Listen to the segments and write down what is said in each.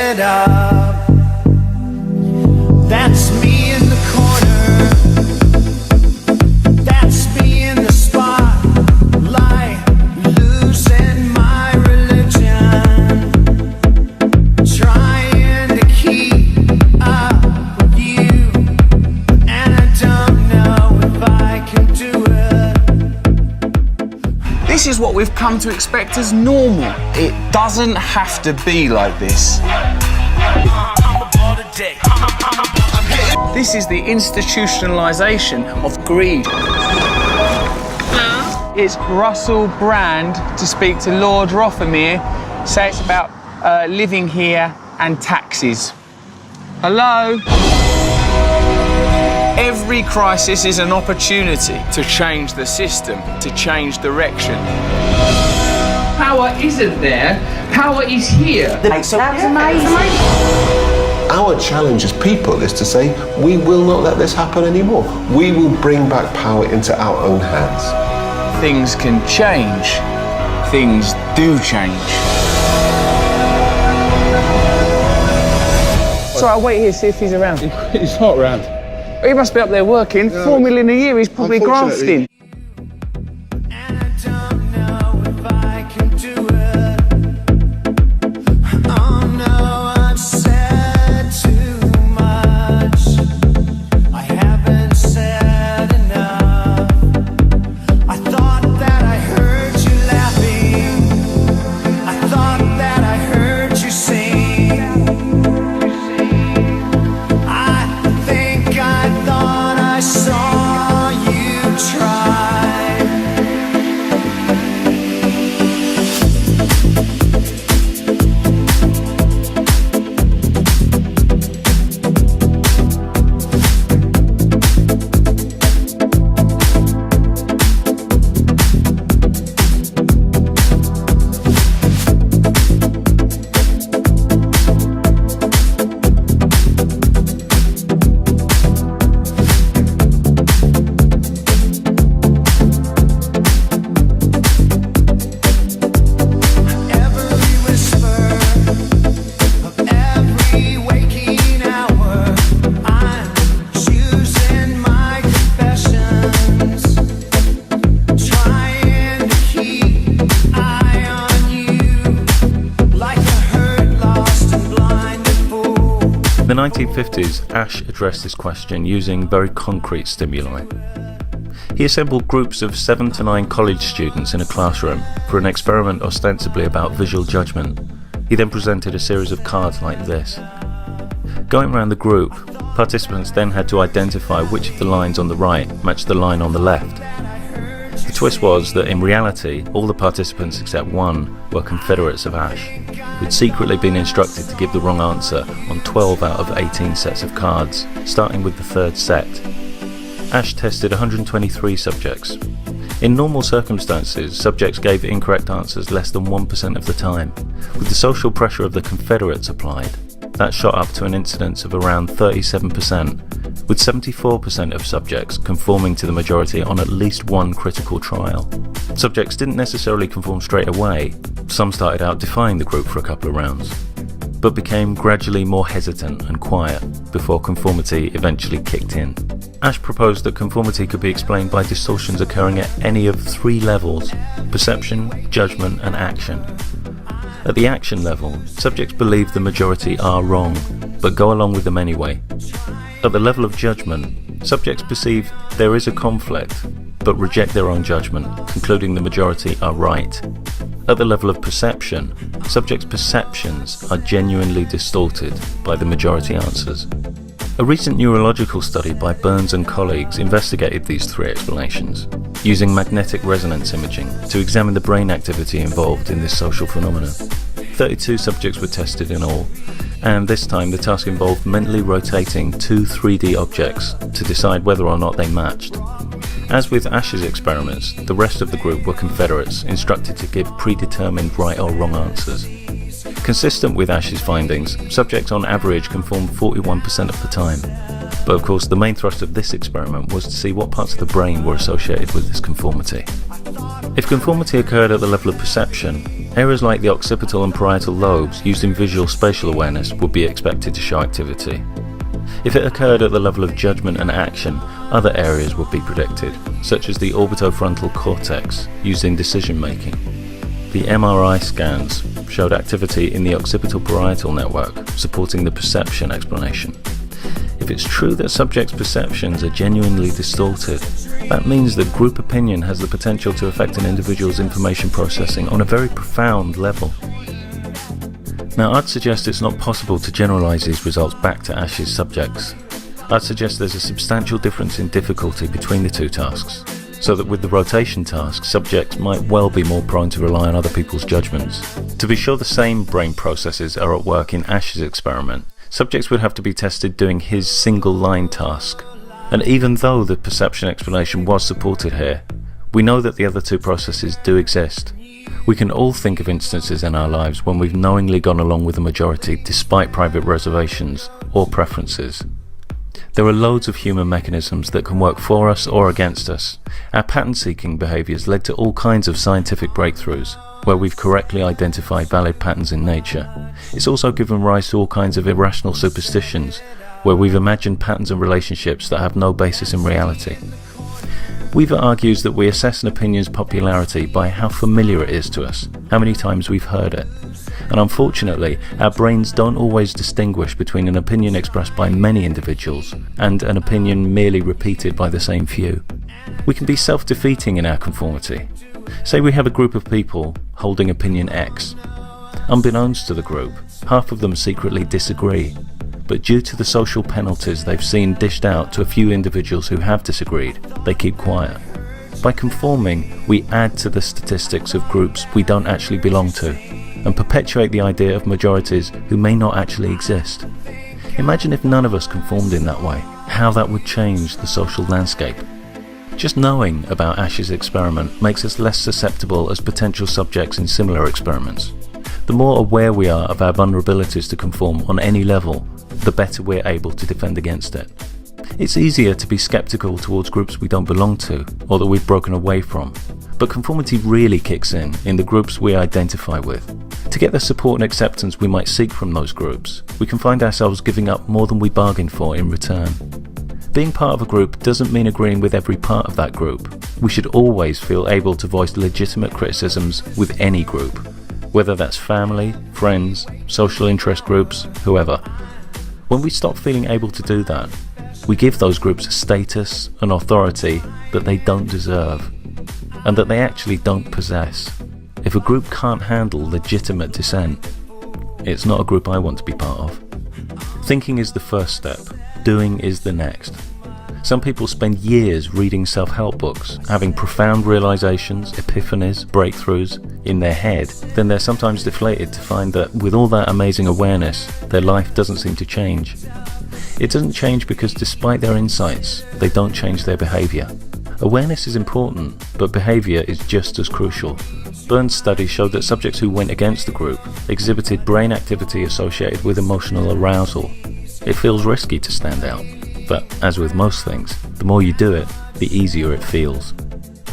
it up. That's me in the corner. That's me in the spotlight, losing my religion, trying to keep up with you, and I don't know if I can do it. This is what we've come to expect as normal. It doesn't have to be like this. This is the institutionalisation of greed. It's Russell Brand to speak to Lord Rothermere. Say it's about living here and taxes. Hello? Every crisis is an opportunity to change the system, to change direction. Power isn't there, power is here. That's amazing. Our challenge as people is to say, we will not let this happen anymore. We will bring back power into our own hands. Things can change. Things do change. So I'll wait here, see if he's around. He's not around. He must be up there working. No, 4 million a year, he's probably grafting. And I don't know if I can do it. Oh no, I've said too much. I haven't said enough. I thought that I heard you laughing. I thought that I heard you sing. I think I thought I saw you try. Every whisper of every waking hour, I'm choosing my confessions, trying to keep eye on you, like a hurt, lost and blinded fool. In the 1950s, Ash addressed this question using very concrete stimuli. He assembled groups of 7 to 9 college students in a classroom for an experiment ostensibly about visual judgment. He then presented a series of cards like this. Going around the group, participants then had to identify which of the lines on the right matched the line on the left. The twist was that in reality, all the participants except one were Confederates of Ash, who'd secretly been instructed to give the wrong answer on 12 out of 18 sets of cards, starting with the third set. Ash tested 123 subjects. In normal circumstances, subjects gave incorrect answers less than 1% of the time. With the social pressure of the Confederates applied, that shot up to an incidence of around 37%, with 74% of subjects conforming to the majority on at least one critical trial. Subjects didn't necessarily conform straight away. Some started out defying the group for a couple of rounds, but became gradually more hesitant and quiet before conformity eventually kicked in. Ash proposed that conformity could be explained by distortions occurring at any of 3 levels: perception, judgment and action. At the action level, subjects believe the majority are wrong, but go along with them anyway. At the level of judgment, subjects perceive there is a conflict, but reject their own judgment, concluding the majority are right. At the level of perception, subjects' perceptions are genuinely distorted by the majority answers. A recent neurological study by Burns and colleagues investigated these 3 explanations, using magnetic resonance imaging to examine the brain activity involved in this social phenomenon. 32 subjects were tested in all, and this time the task involved mentally rotating 2 3D objects to decide whether or not they matched. As with Ash's experiments, the rest of the group were Confederates instructed to give predetermined right or wrong answers. Consistent with Ash's findings, subjects on average conformed 41% of the time. But of course the main thrust of this experiment was to see what parts of the brain were associated with this conformity. If conformity occurred at the level of perception, areas like the occipital and parietal lobes used in visual spatial awareness would be expected to show activity. If it occurred at the level of judgment and action, other areas would be predicted, such as the orbitofrontal cortex used in decision making. The MRI scans showed activity in the occipital-parietal network, supporting the perception explanation. If it's true that subjects' perceptions are genuinely distorted, that means that group opinion has the potential to affect an individual's information processing on a very profound level. Now, I'd suggest it's not possible to generalise these results back to Ash's subjects. I'd suggest there's a substantial difference in difficulty between the two tasks, so that with the rotation task, subjects might well be more prone to rely on other people's judgments. To be sure the same brain processes are at work in Ash's experiment, subjects would have to be tested doing his single-line task. And even though the perception explanation was supported here, we know that the other two processes do exist. We can all think of instances in our lives when we've knowingly gone along with the majority despite private reservations or preferences. There are loads of human mechanisms that can work for us or against us. Our pattern-seeking behaviours led to all kinds of scientific breakthroughs, where we've correctly identified valid patterns in nature. It's also given rise to all kinds of irrational superstitions, where we've imagined patterns and relationships that have no basis in reality. Weaver argues that we assess an opinion's popularity by how familiar it is to us, how many times we've heard it. And unfortunately, our brains don't always distinguish between an opinion expressed by many individuals and an opinion merely repeated by the same few. We can be self-defeating in our conformity. Say we have a group of people holding opinion X. Unbeknownst to the group, half of them secretly disagree, but due to the social penalties they've seen dished out to a few individuals who have disagreed, they keep quiet. By conforming, we add to the statistics of groups we don't actually belong to, and perpetuate the idea of majorities who may not actually exist. Imagine if none of us conformed in that way, how that would change the social landscape. Just knowing about Ash's experiment makes us less susceptible as potential subjects in similar experiments. The more aware we are of our vulnerabilities to conform on any level, the better we're able to defend against it. It's easier to be sceptical towards groups we don't belong to, or that we've broken away from, but conformity really kicks in the groups we identify with. To get the support and acceptance we might seek from those groups, we can find ourselves giving up more than we bargained for in return. Being part of a group doesn't mean agreeing with every part of that group. We should always feel able to voice legitimate criticisms with any group, whether that's family, friends, social interest groups, whoever. When we stop feeling able to do that, we give those groups a status and authority that they don't deserve, and that they actually don't possess. If a group can't handle legitimate dissent, it's not a group I want to be part of. Thinking is the first step, doing is the next. Some people spend years reading self-help books, having profound realizations, epiphanies, breakthroughs in their head. Then they're sometimes deflated to find that with all that amazing awareness, their life doesn't seem to change. It doesn't change because despite their insights, they don't change their behavior. Awareness is important, but behavior is just as crucial. Burns' studies showed that subjects who went against the group exhibited brain activity associated with emotional arousal. It feels risky to stand out, but as with most things, the more you do it, the easier it feels.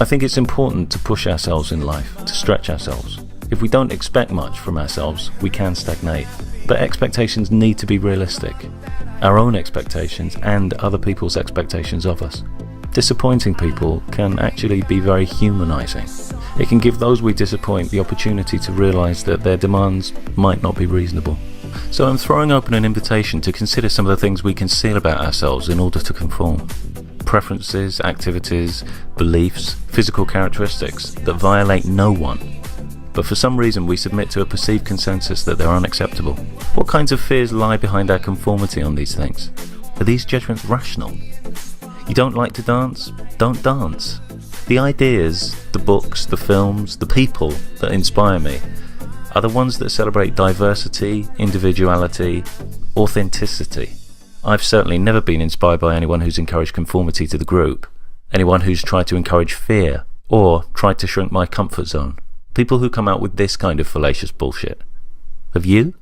I think it's important to push ourselves in life, to stretch ourselves. If we don't expect much from ourselves, we can stagnate. But expectations need to be realistic. Our own expectations and other people's expectations of us. Disappointing people can actually be very humanizing. It can give those we disappoint the opportunity to realize that their demands might not be reasonable. So I'm throwing open an invitation to consider some of the things we conceal about ourselves in order to conform. Preferences, activities, beliefs, physical characteristics that violate no one, but for some reason we submit to a perceived consensus that they're unacceptable. What kinds of fears lie behind our conformity on these things? Are these judgments rational? You don't like to dance? Don't dance. The ideas, the books, the films, the people that inspire me are the ones that celebrate diversity, individuality, authenticity. I've certainly never been inspired by anyone who's encouraged conformity to the group, anyone who's tried to encourage fear, or tried to shrink my comfort zone. People who come out with this kind of fallacious bullshit. Have you?